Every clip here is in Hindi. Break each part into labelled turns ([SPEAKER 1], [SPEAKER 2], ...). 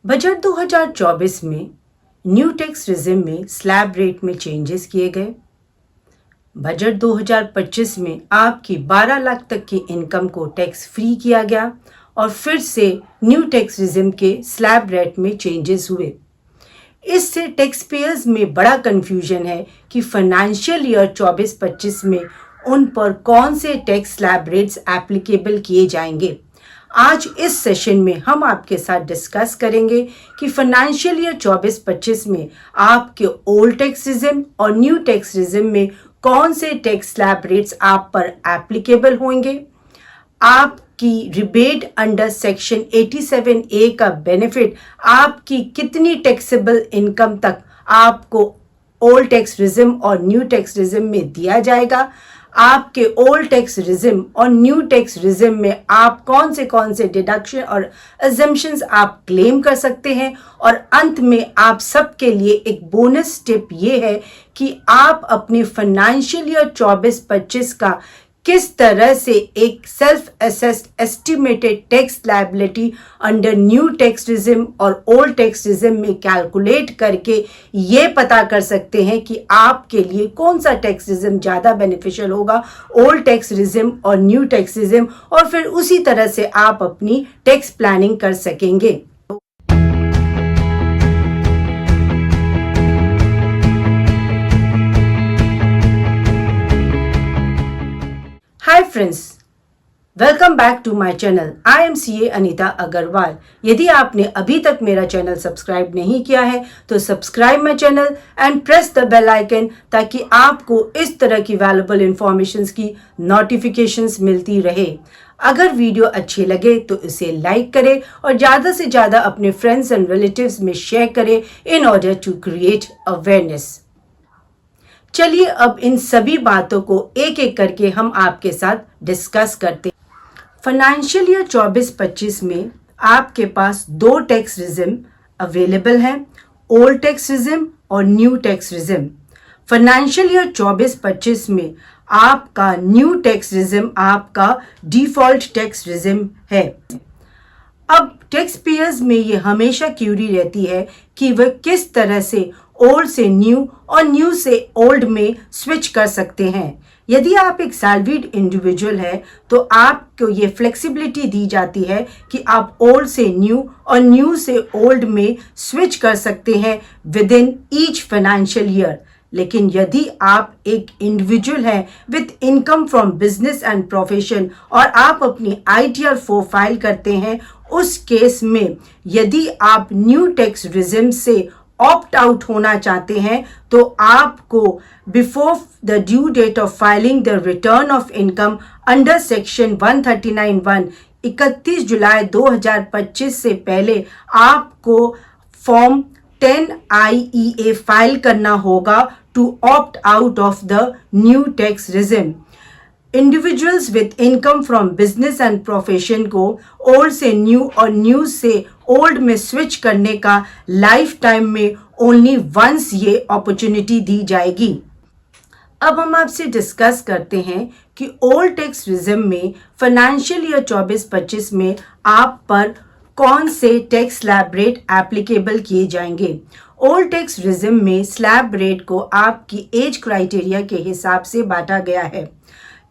[SPEAKER 1] बजट 2024 में न्यू टैक्स रिजिम में स्लैब रेट में चेंजेस किए गए। बजट 2025 में आपकी 12 लाख तक की इनकम को टैक्स फ्री किया गया और फिर से न्यू टैक्स रिजिम के स्लैब रेट में चेंजेस हुए। इससे टैक्स पेयर्स में बड़ा कंफ्यूजन है कि फाइनेंशियल ईयर 24-25 में उन पर कौन से टैक्स स्लैब रेट्स एप्लीकेबल किए जाएंगे। आज इस सेशन में हम आपके साथ डिस्कस करेंगे कि फाइनेंशियल ईयर 24-25 में आपके ओल्ड टैक्स रिजिम और न्यू टैक्स रिजिम में कौन से टैक्स स्लैब रेट्स आप पर एप्लीकेबल होंगे। आपकी रिबेट अंडर सेक्शन 87A का बेनिफिट आपकी कितनी टैक्सेबल इनकम तक आपको ओल्ड टैक्स रिजिम और न्यू टैक्स रिजिम में दिया जाएगा। आपके ओल्ड टैक्स रिजिम और न्यू टैक्स रिजिम में आप कौन से डिडक्शन और अजम्पशंस आप क्लेम कर सकते हैं। और अंत में आप सबके लिए एक बोनस टिप ये है कि आप अपने फाइनेंशियल ईयर 24-25 का किस तरह से एक self assessed estimated tax liability under new tax regime और ओल्ड टैक्स रिजिम में कैलकुलेट करके ये पता कर सकते हैं कि आपके लिए कौन सा टैक्स रिजिम ज़्यादा बेनिफिशियल होगा, ओल्ड टैक्स रिजिम और न्यू टैक्स रिजिम, और फिर उसी तरह से आप अपनी टैक्स प्लानिंग कर सकेंगे। Hi friends, welcome back to my channel. I am CA Anita Agarwal. यदि आपने अभी तक मेरा चैनल सब्सक्राइब नहीं किया है तो subscribe my channel and press the bell icon ताकि आपको इस तरह की वैल्यूएबल इंफॉर्मेशंस की नोटिफिकेशंस मिलती रहे। अगर वीडियो अच्छी लगे तो इसे लाइक करें और ज़्यादा से ज़्यादा अपने फ्रेंड्स एंड रिलेटिव्स में शेयर करें in order to create awareness. चलिए अब इन सभी बातों को एक एक करके हम आपके साथ डिस्कस करते हैं। फाइनेंशियल ईयर 24-25 में आपके पास दो टैक्स रिजिम अवेलेबल हैं, ओल्ड टैक्स रिजिम और new tax regime. Financial year 24-25 में आपका न्यू टैक्स रिजिम आपका डिफॉल्ट टैक्स रिजिम है। अब टैक्स पेयर्स में ये हमेशा क्यूरी रहती है कि वह किस तरह से ओल्ड से न्यू और न्यू से ओल्ड में स्विच कर सकते हैं। यदि आप एक सैलरीड इंडिविजुअल है तो आपको ये फ्लेक्सिबिलिटी दी जाती है कि आप ओल्ड से न्यू और न्यू से ओल्ड में स्विच कर सकते हैं with in each financial year. लेकिन यदि आप एक इंडिविजुअल हैं with income from business and profession और आप अपनी ITR 4 फाइल करते हैं, उस केस में यदि आप न्यू टैक्स रिजिम से ऑप्ट आउट होना चाहते हैं तो आपको before the due date of filing the return of income under section 139(1) 31 जुलाई 2025 से पहले आपको फॉर्म 10IEA फाइल करना होगा to opt out of the new tax regime. Individuals with income from business and profession को ओल्ड से न्यू और न्यू से ओल्ड में स्विच करने का लाइफ टाइम में ओनली वंस ये अपॉर्चुनिटी दी जाएगी। अब हम आपसे डिस्कस करते हैं कि ओल्ड टैक्स रिजिम में फाइनेंशियल ईयर 24-25 में आप पर कौन से टैक्स स्लैब रेट एप्लीकेबल किए जाएंगे। ओल्ड टैक्स रिजिम में स्लैब रेट को आपकी एज क्राइटेरिया के हिसाब से बांटा गया है।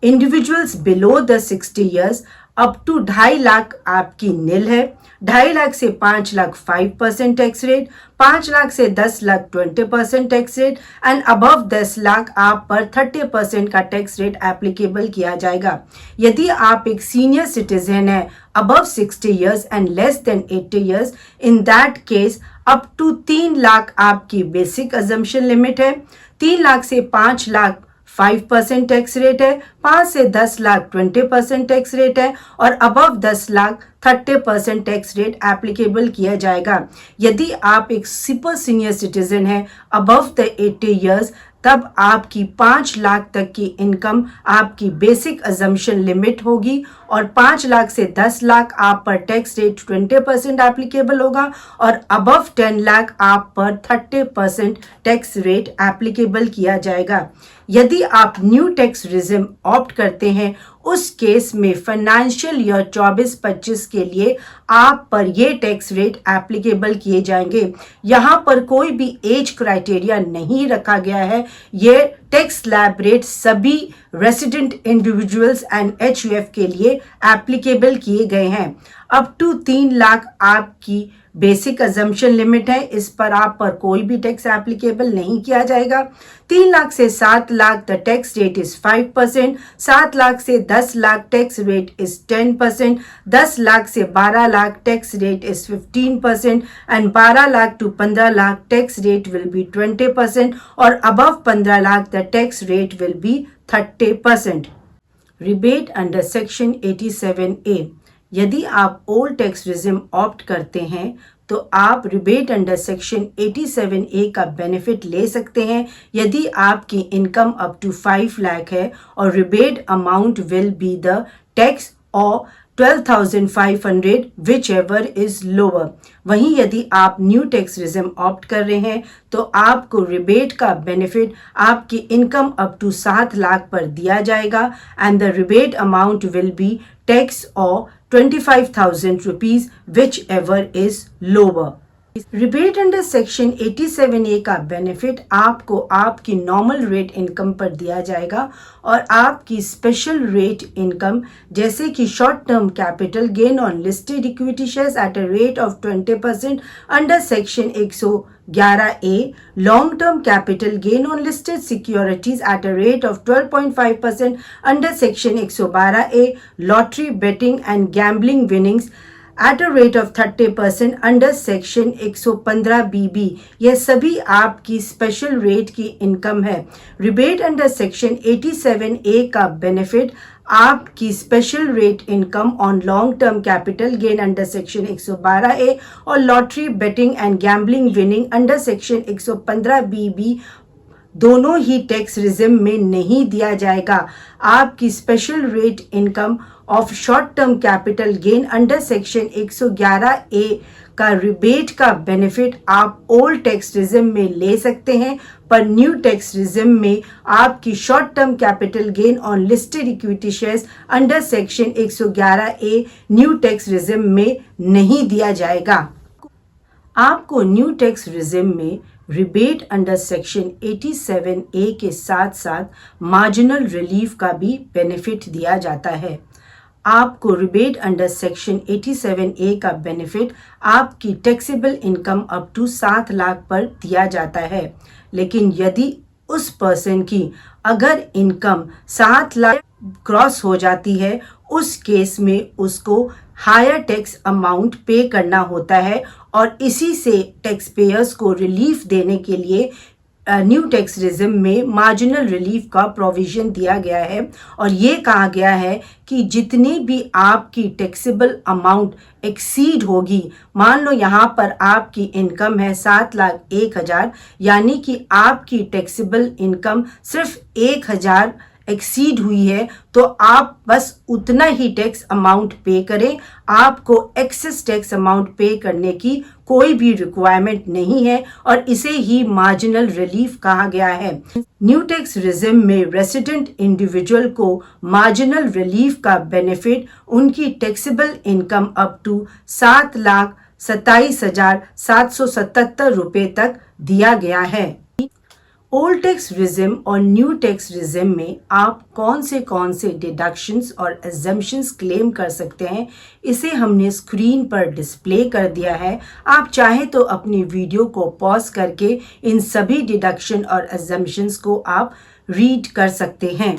[SPEAKER 1] Individuals below the 60 years up to 2.5 lakh आपकी नील है, 2.5 लाख से 5 लाख 5% टैक्स रेट, 5 लाख से 10 lakh 20% tax rate and above 10 lakh आप पर 30% का टैक्स रेट एप्लीकेबल किया जाएगा। यदि आप एक सीनियर सिटीजन है above 60 years and less than 80 years, in that case up to 3 lakh आपकी बेसिक अजम्पशन लिमिट है, 3 लाख से 5 लाख 5% टैक्स रेट है, 5 से 10 लाख 20% टैक्स रेट है और above 10 lakh 30% tax rate applicable किया जाएगा। यदि आप एक सुपर सीनियर सिटीजन है अबव द 80 ईयर्स, तब आपकी 5 लाख तक की इनकम आपकी बेसिक अजम्पशन लिमिट होगी और 5 लाख से 10 लाख आप पर टैक्स रेट 20% एप्लीकेबल होगा और अबव 10 लाख आप पर 30% टैक्स रेट एप्लीकेबल किया जाएगा। यदि आप न्यू टैक्स रिजिम ऑप्ट करते हैं, उस केस में फाइनेंशियल ईयर 24-25 के लिए आप पर ये टैक्स रेट एप्लीकेबल किए जाएंगे। यहाँ पर कोई भी एज क्राइटेरिया नहीं रखा गया है। ये टैक्स स्लैब रेट सभी रेसिडेंट इंडिविजुअल्स एंड HUF के लिए एप्लीकेबल किए गए हैं। अप टू 3 लाख आपकी बेसिक अजम्पशन लिमिट है, इस पर आप पर कोई भी टैक्स एप्लीकेबल नहीं किया जाएगा। 3 लाख से 7 lakh the tax rate is 5%, 7 lakh से 10 lakh tax rate is 10%, 10 lakh से 12 lakh tax rate is 15% and 12 lakh to 15 lakh tax rate will be 20% और above 15 lakh the tax rate will be 30%। Rebate under section 87A। यदि आप ओल्ड टैक्स रिजिम ऑप्ट करते हैं तो आप रिबेट अंडर सेक्शन 87A का बेनिफिट ले सकते हैं यदि आपकी इनकम अप टू 5 लाख है और rebate amount will be the tax और 12,500 विच एवर इज लोअर। वहीं यदि आप न्यू टैक्स रिजिम ऑप्ट कर रहे हैं तो आपको रिबेट का बेनिफिट आपकी इनकम अप टू 7 लाख पर दिया जाएगा and the rebate amount will be tax और 25,000 rupees whichever is lower। Rebate under section 87A का बेनिफिट आपको आपकी नॉर्मल रेट इनकम पर दिया जाएगा और आपकी स्पेशल रेट इनकम जैसे कि short term capital gain on listed equity shares at a rate of 20% under section 111A, long term capital gain on listed securities at a rate of 12.5% under section 112A, lottery betting and gambling winnings at a rate of 30% under section 115BB। यह सभी आपकी स्पेशल रेट की इनकम है। रिबेट अंडर सेक्शन 87A का बेनिफिट आपकी special rate income on long term capital gain under section 112A और lottery betting and gambling winning under section 115BB दोनों ही टैक्स रिजिम में नहीं दिया जाएगा। आपकी special rate income of short term capital gain under section 111A का रिबेट का बेनिफिट आप ओल्ड टैक्स रिजिम में ले सकते हैं, पर न्यू टैक्स रिजिम में आपकी short term capital gain on listed equity shares under section 111A new tax regime में नहीं दिया जाएगा। आपको न्यू टैक्स रिजिम में रिबेट अंडर सेक्शन 87A के साथ साथ मार्जिनल रिलीफ का भी बेनिफिट दिया जाता है। आपको रिबेट अंडर सेक्शन 87A का बेनिफिट आपकी taxable income up to 7 lakh पर दिया जाता है, लेकिन यदि उस पर्सन की अगर इनकम 7 लाख क्रॉस हो जाती है, उस केस में उसको हायर टैक्स अमाउंट पे करना होता है और इसी से टैक्स पेयर्स को रिलीफ देने के लिए न्यू टैक्स रिजिम में मार्जिनल रिलीफ का प्रोविजन दिया गया है और ये कहा गया है कि जितनी भी आपकी टैक्सेबल अमाउंट एक्सीड होगी, मान लो यहाँ पर आपकी इनकम है 7,01,000, यानी कि आपकी टैक्सेबल इनकम सिर्फ 1,000 एक्सीड हुई है तो आप बस उतना ही टैक्स अमाउंट पे करें। आपको एक्सेस टैक्स अमाउंट पे करने की कोई भी रिक्वायरमेंट नहीं है और इसे ही मार्जिनल रिलीफ कहा गया है। न्यू टैक्स रिजिम में रेसिडेंट इंडिविजुअल को मार्जिनल रिलीफ का बेनिफिट उनकी टैक्सेबल इनकम अप टू 7,27,777 रुपये तक दिया गया है। ओल्ड टैक्स रिजिम और न्यू टैक्स रिजिम में आप कौन से डिडक्शंस और एग्जम्पशंस क्लेम कर सकते हैं, इसे हमने स्क्रीन पर डिस्प्ले कर दिया है। आप चाहें तो अपनी वीडियो को पॉज करके इन सभी डिडक्शन और एग्जम्पशंस को आप रीड कर सकते हैं।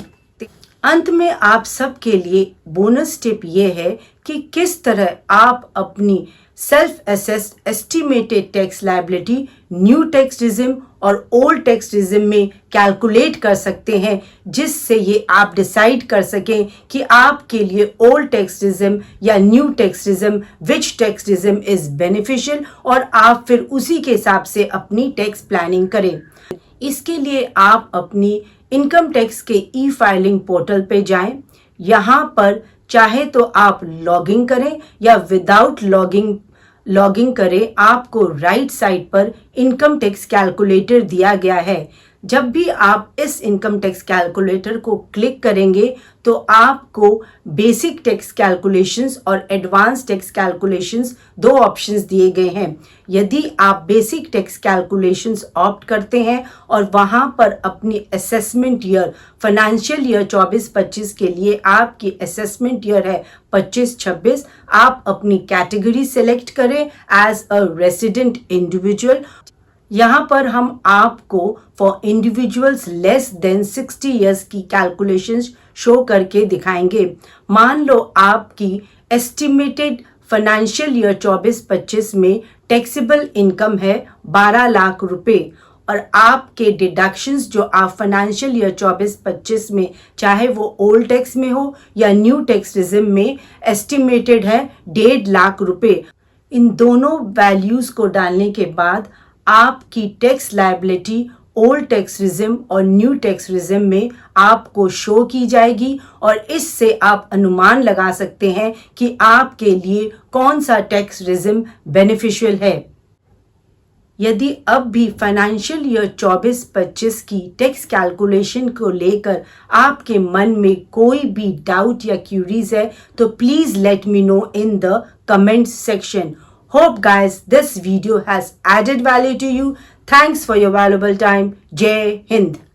[SPEAKER 1] अंत में आप सबके लिए बोनस टिप ये है कि किस तरह आप अपनी self assessed estimated tax liability new tax regime और ओल्ड टैक्स रिजिम में कैलकुलेट कर सकते हैं, जिससे ये आप डिसाइड कर सकें कि आपके लिए ओल्ड टैक्स रिजिम या new tax regime which tax regime is beneficial और आप फिर उसी के हिसाब से अपनी टैक्स प्लानिंग करें। इसके लिए आप अपनी इनकम टैक्स के ई फाइलिंग पोर्टल पे जाएं। यहाँ पर चाहे तो आप लॉगिंग करें या विदाउट लॉगिंग करें, आपको राइट साइड पर इनकम टैक्स कैलकुलेटर दिया गया है। जब भी आप इस इनकम टैक्स कैलकुलेटर को क्लिक करेंगे तो आपको बेसिक टैक्स कैलकुलेशंस और एडवांस टैक्स कैलकुलेशंस दो ऑप्शंस दिए गए हैं। यदि आप बेसिक टैक्स कैलकुलेशंस ऑप्ट करते हैं और वहां पर अपनी असेसमेंट ईयर फाइनेंशियल ईयर 24-25 के लिए आपकी असेसमेंट ईयर है 25-26, आप अपनी कैटेगरी सेलेक्ट करें एज अ रेसिडेंट इंडिविजुअल। यहाँ पर हम आपको for individuals less than 60 years की कैलकुलेशंस शो करके दिखाएंगे। मान लो आपकी एस्टिमेटेड फाइनेंशियल ईयर 24-25 में टैक्सेबल इनकम है 12 लाख रुपए और आपके डिडक्शंस जो आप फाइनेंशियल ईयर 24-25 में चाहे वो ओल्ड टैक्स में हो या न्यू टैक्स रिजिम में एस्टिमेटेड है 1.5 लाख रुपए। इन दोनों वैल्यूज को डालने के बाद आपकी tax liability old tax regime और न्यू टैक्स रिजिम में आपको शो की जाएगी और इससे आप अनुमान लगा सकते हैं कि आपके लिए कौन सा टैक्स रिजिम बेनिफिशियल है। यदि अब भी फाइनेंशियल ईयर 24-25 की टैक्स कैलकुलेशन को लेकर आपके मन में कोई भी डाउट या क्यूरीज है तो please let me know in the comment section. Hope guys this video has added value to you. Thanks for your valuable time. Jai Hind.